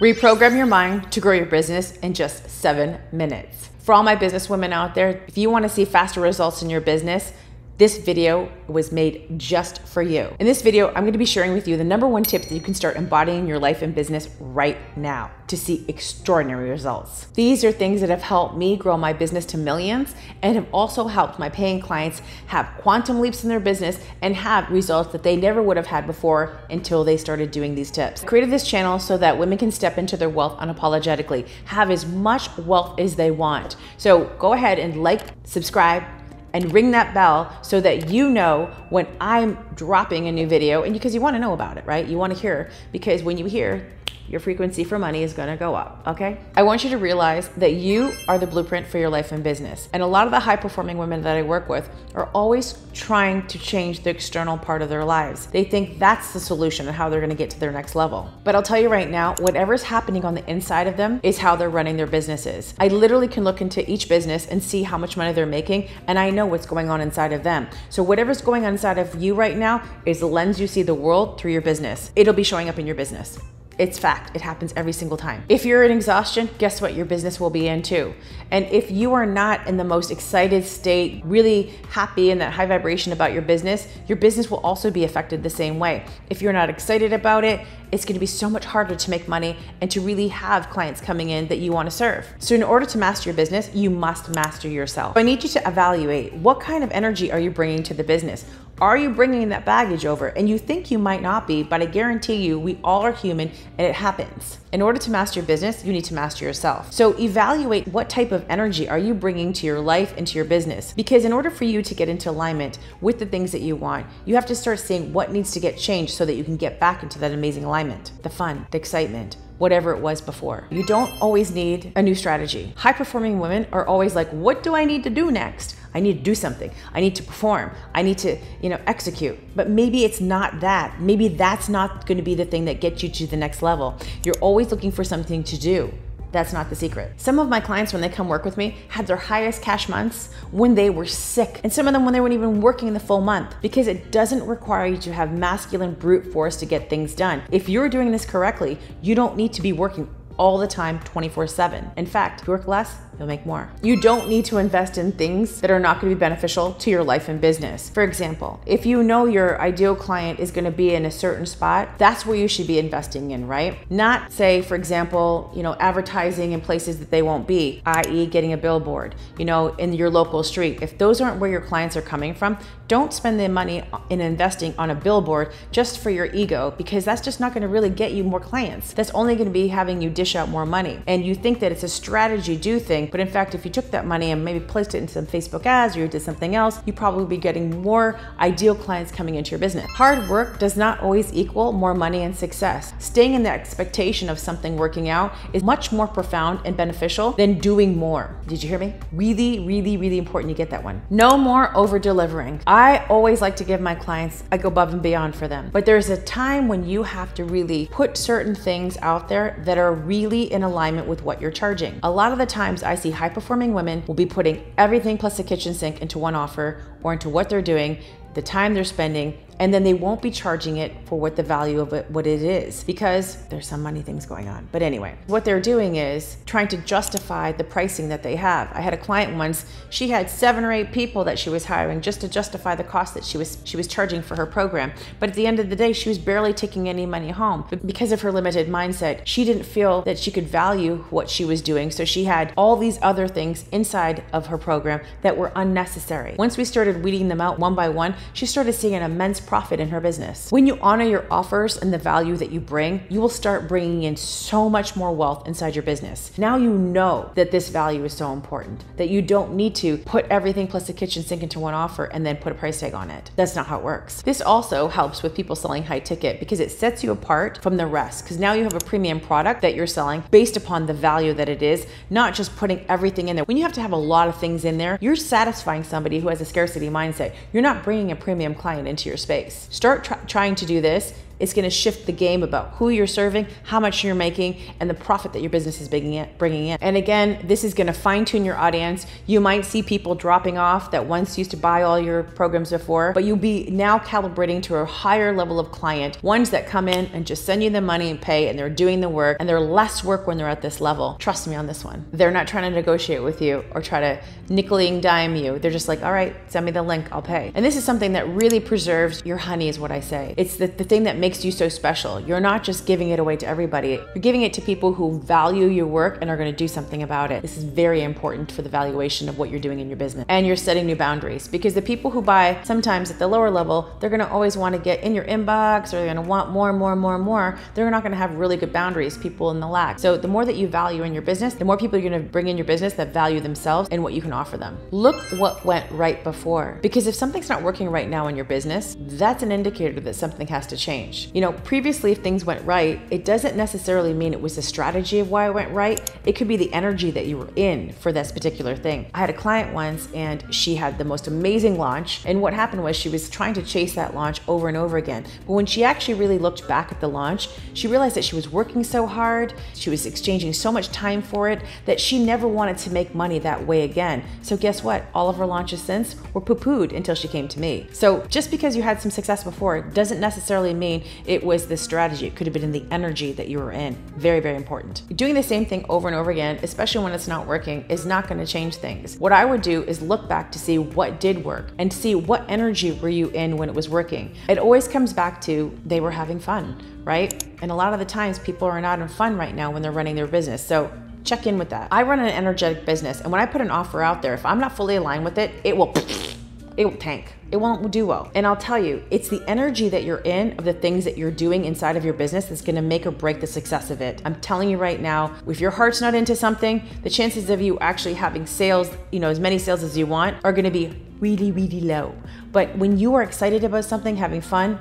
Reprogram your mind to grow your business in just 7 minutes. For all my business women out there, if you want to see faster results in your business, this video was made just for you. In this video, I'm going to be sharing with you the #1 tip that you can start embodying in your life and business right now to see extraordinary results. These are things that have helped me grow my business to millions and have also helped my paying clients have quantum leaps in their business and have results that they never would have had before until they started doing these tips. I created this channel so that women can step into their wealth unapologetically, have as much wealth as they want. So go ahead and like, subscribe, and ring that bell so that you know when I'm dropping a new video, and because you want to know about it, right? You want to hear, because when you hear, your frequency for money is going to go up, okay? I want you to realize that you are the blueprint for your life and business. And a lot of the high performing women that I work with are always trying to change the external part of their lives. They think that's the solution and how they're going to get to their next level. But I'll tell you right now, whatever's happening on the inside of them is how they're running their businesses. I literally can look into each business and see how much money they're making, and I know what's going on inside of them. So whatever's going on inside of you right now is the lens you see the world through your business. It'll be showing up in your business. It's fact. It happens every single time. If you're in exhaustion, guess what? Your business will be in too. And if you are not in the most excited state, really happy in that high vibration about your business will also be affected the same way. If you're not excited about it, it's going to be so much harder to make money and to really have clients coming in that you want to serve. So in order to master your business, you must master yourself. I need you to evaluate what kind of energy are you bringing to the business? Are you bringing that baggage over? And you think you might not be, but I guarantee you, we all are human and it happens. In order to master your business, you need to master yourself. So evaluate what type of energy are you bringing to your life and to your business? Because in order for you to get into alignment with the things that you want, you have to start seeing what needs to get changed so that you can get back into that amazing alignment, the fun, the excitement, whatever it was before. You don't always need a new strategy. High performing women are always like, what do I need to do next? I need to do something. I need to perform. I need to, execute. But maybe it's not that. Maybe that's not going to be the thing that gets you to the next level. You're always looking for something to do. That's not the secret. Some of my clients, when they come work with me, had their highest cash months when they were sick. And some of them when they weren't even working the full month, because it doesn't require you to have masculine brute force to get things done. If you're doing this correctly, you don't need to be working all the time 24/7. In fact, if you work less, you'll make more. You don't need to invest in things that are not going to be beneficial to your life and business. For example, if you know your ideal client is going to be in a certain spot, that's where you should be investing in, right? Not say, for example, advertising in places that they won't be, i.e. getting a billboard, in your local street. If those aren't where your clients are coming from, don't spend the money in investing on a billboard just for your ego, because that's just not going to really get you more clients. That's only going to be having you dish out more money. And you think that it's a strategy do thing, but in fact, if you took that money and maybe placed it in some Facebook ads or you did something else, you'd probably be getting more ideal clients coming into your business. Hard work does not always equal more money and success. Staying in the expectation of something working out is much more profound and beneficial than doing more. Did you hear me? Really, really, really important you get that one. No more over delivering. I always like to give my clients, I go above and beyond for them. But there's a time when you have to really put certain things out there that are really in alignment with what you're charging. A lot of the times I see high performing women will be putting everything plus a kitchen sink into one offer or into what they're doing, the time they're spending, and then they won't be charging it for what the value of it, what it is, because there's some money things going on. But anyway, what they're doing is trying to justify the pricing that they have. I had a client once, she had 7 or 8 people that she was hiring just to justify the cost that she was charging for her program. But at the end of the day, she was barely taking any money home. But because of her limited mindset, she didn't feel that she could value what she was doing. So she had all these other things inside of her program that were unnecessary. Once we started weeding them out one by one, she started seeing an immense profit in her business. When you honor your offers and the value that you bring, you will start bringing in so much more wealth inside your business. Now you know that this value is so important that you don't need to put everything plus the kitchen sink into one offer and then put a price tag on it. That's not how it works. This also helps with people selling high ticket because it sets you apart from the rest, because now you have a premium product that you're selling based upon the value that it is, not just putting everything in there. When you have to have a lot of things in there, you're satisfying somebody who has a scarcity mindset. You're not bringing a premium client into your space. Start trying to do this It's going to shift the game about who you're serving, how much you're making, and the profit that your business is bringing in. And again, this is going to fine tune your audience. You might see people dropping off that once used to buy all your programs before, but you'll be now calibrating to a higher level of client, ones that come in and just send you the money and pay, and they're doing the work, and they're less work when they're at this level. Trust me on this one. They're not trying to negotiate with you or try to nickel and dime you. They're just like, all right, send me the link, I'll pay. And this is something that really preserves your honey, is what I say. It's the thing that makes you so special. You're not just giving it away to everybody. You're giving it to people who value your work and are going to do something about it. This is very important for the valuation of what you're doing in your business. And you're setting new boundaries, because the people who buy sometimes at the lower level, they're going to always want to get in your inbox, or they're going to want more and more and more and more. They're not going to have really good boundaries, people in the lack. So the more that you value in your business, the more people you're going to bring in your business that value themselves and what you can offer them. Look what went right before, because if something's not working right now in your business, that's an indicator that something has to change. You know, previously, if things went right, it doesn't necessarily mean it was the strategy of why it went right. It could be the energy that you were in for this particular thing. I had a client once, and she had the most amazing launch. And what happened was she was trying to chase that launch over and over again. But when she actually really looked back at the launch, she realized that she was working so hard, she was exchanging so much time for it, that she never wanted to make money that way again. So guess what? All of her launches since were poo-pooed until she came to me. So just because you had some success before doesn't necessarily mean it was the strategy. It could have been in the energy that you were in. Very, very important. Doing the same thing over and over again, especially when it's not working, is not going to change things. What I would do is look back to see what did work and see what energy were you in when it was working. It always comes back to they were having fun, right? And a lot of the times people are not in fun right now when they're running their business. So check in with that. I run an energetic business, and when I put an offer out there, if I'm not fully aligned with it, it will tank. It won't do well. And I'll tell you, it's the energy that you're in of the things that you're doing inside of your business that's gonna make or break the success of it. I'm telling you right now, if your heart's not into something, the chances of you actually having sales, as many sales as you want, are gonna be really, really low. But when you are excited about something, having fun,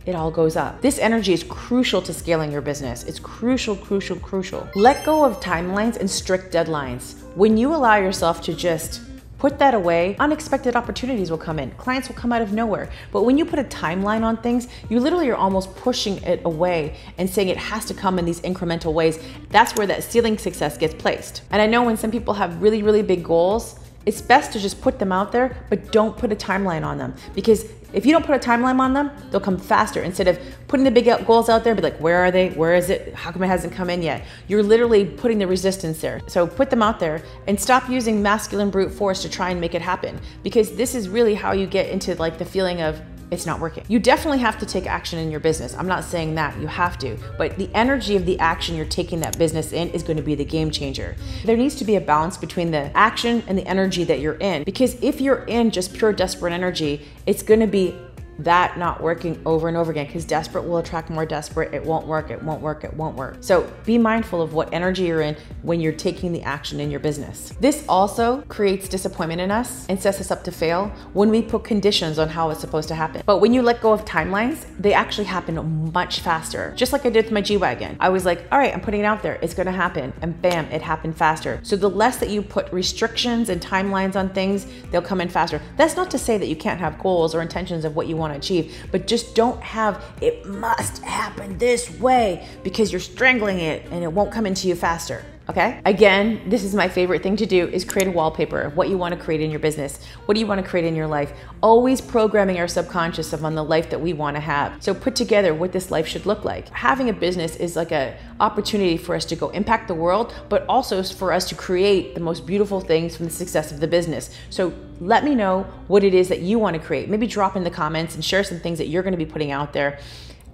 it all goes up. This energy is crucial to scaling your business. It's crucial, crucial, crucial. Let go of timelines and strict deadlines. When you allow yourself to just put that away, unexpected opportunities will come in. Clients will come out of nowhere. But when you put a timeline on things, you literally are almost pushing it away and saying it has to come in these incremental ways. That's where that ceiling success gets placed. And I know when some people have really, really big goals, it's best to just put them out there, but don't put a timeline on them. Because if you don't put a timeline on them, they'll come faster. Instead of putting the big goals out there, be like, where are they? Where is it? How come it hasn't come in yet? You're literally putting the resistance there. So put them out there and stop using masculine brute force to try and make it happen. Because this is really how you get into like the feeling of, it's not working. You definitely have to take action in your business. I'm not saying that you have to, but the energy of the action you're taking that business in is going to be the game changer. There needs to be a balance between the action and the energy that you're in, because if you're in just pure desperate energy, it's going to be that not working over and over again, because desperate will attract more desperate. It won't work, it won't work, it won't work. So be mindful of what energy you're in when you're taking the action in your business. This also creates disappointment in us and sets us up to fail when we put conditions on how it's supposed to happen. But when you let go of timelines, they actually happen much faster. Just like I did with my G-Wagon. I was like, all right, I'm putting it out there. It's gonna happen. And bam, it happened faster. So the less that you put restrictions and timelines on things, they'll come in faster. That's not to say that you can't have goals or intentions of what you want to achieve, but just don't have it must happen this way because you're strangling it and it won't come into you faster. Okay? Again, this is my favorite thing to do, is create a wallpaper of what you want to create in your business. What do you want to create in your life? Always programming our subconscious on the life that we want to have. So put together what this life should look like. Having a business is like an opportunity for us to go impact the world, but also for us to create the most beautiful things from the success of the business. So let me know what it is that you want to create. Maybe drop in the comments and share some things that you're going to be putting out there.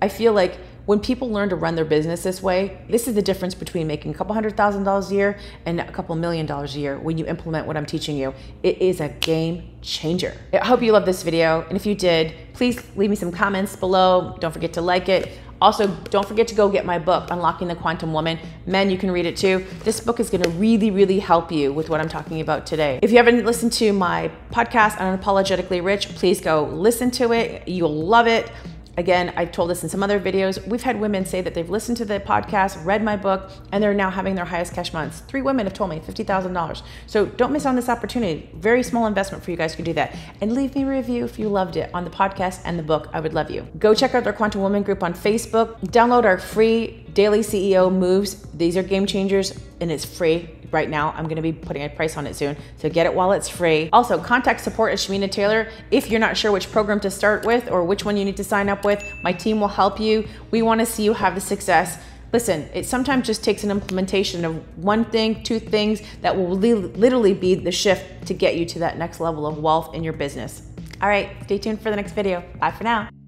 I feel like when people learn to run their business this way, this is the difference between making a couple $100,000 a year and a couple $1 million a year when you implement what I'm teaching you. It is a game changer. I hope you loved this video. And if you did, please leave me some comments below. Don't forget to like it. Also, don't forget to go get my book, Unlocking the Quantum Woman. Men, you can read it too. This book is gonna really, really help you with what I'm talking about today. If you haven't listened to my podcast, Unapologetically Rich, please go listen to it. You'll love it. Again, I've told this in some other videos. We've had women say that they've listened to the podcast, read my book, and they're now having their highest cash months. 3 women have told me $50,000. So don't miss on this opportunity. Very small investment for you guys to do that. And leave me a review if you loved it on the podcast and the book. I would love you. Go check out our Quantum Woman group on Facebook. Download our free daily CEO moves. These are game changers and it's free. Right now, I'm going to be putting a price on it soon, so get it while it's free. Also, contact support at Shamina Taylor. If you're not sure which program to start with or which one you need to sign up with, my team will help you. We want to see you have the success. Listen, it sometimes just takes an implementation of 1 thing, 2 things that will literally be the shift to get you to that next level of wealth in your business. All right, stay tuned for the next video. Bye for now.